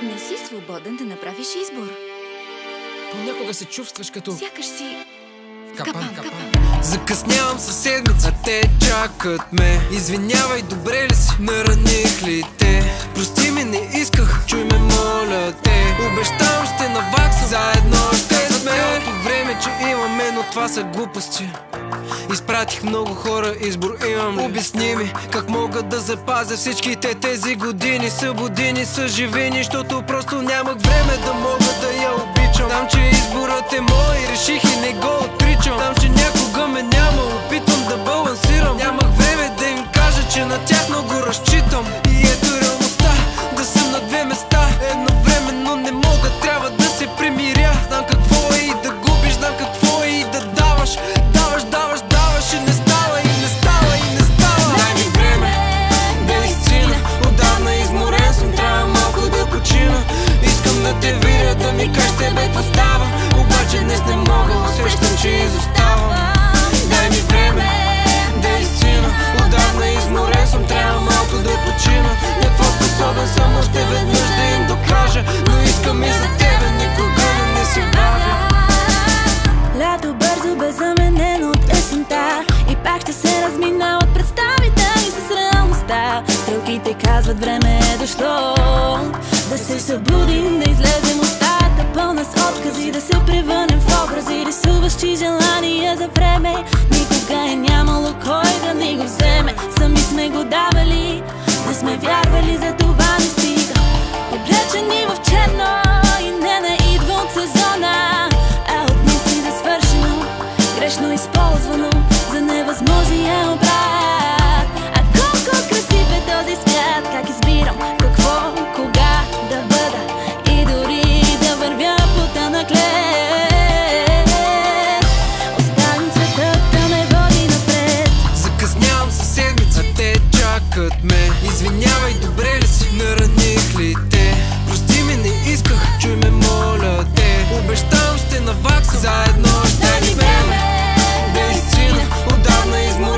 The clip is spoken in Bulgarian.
Не си свободен да направиш избор. Понякога се чувстваш като... Сякаш си... в капан. Закъснявам със седмица, те чакат ме. Извинявай, добре ли си? Нараних ли те? Прости ми, не исках, чуй ме, моля те. Обещавам, ще наваксам, заедно ще сме. Цялото време, че имаме, но това са глупости. Изпратих много хора, избор имам. Обясни ми, как мога да запазя всичките тези години. Събудини, са живини, защото просто нямах време да мога да я обичам. Знам, че изборът е мой, реших и не го отричам. Знам, че някога ме няма, опитвам да балансирам. Нямах време да им кажа, че на тях много разчитам. И ето реалността, да съм на две места едновременно не мога, трябва да се примиря. Знам какво е и да губиш, знам какво е и да даваш. Даваш и не става, и не става, и не става. Дай ми време да изцина, отдавна изморен съм, трябва малко да почина. Искам да те видя, да ми кажеш тебе какво става. Обаче днес не мога, усещам, че изоставам. Дай ми време да изцина, отдавна изморен съм, трябва малко да почина. Какво способен съм още веднъж да им докажа, но искам и за тебе, никога да не си бавя. Лято бързо бе заменено от есента и пак ще се разминават представите ни с реалността. Стрелките казват, време е дошло да се събудим, да излезем устата пълна с откази, да се превърнем в образи, рисуващи желания за време. Никога е нямало кой да ни го вземе, сами сме го давали, не сме вярвали, за това не стига. Облечени в черно и не идва от сезона, а от мисли за свършено, грешно използвано за невъзможния обрат. А колко красив е този свят, как избирам какво, кога да бъда и дори да вървя по тънък лед. Оставим светът да ме води напред. Закъснявам със седмица, те чакат ме. Извинявай, добре ли си? Нараних ли те? Прости ми, не исках, чуй ме, моля те. Обещавам, ще наваксам, заедно ще ни време да изцина, отдавна изморен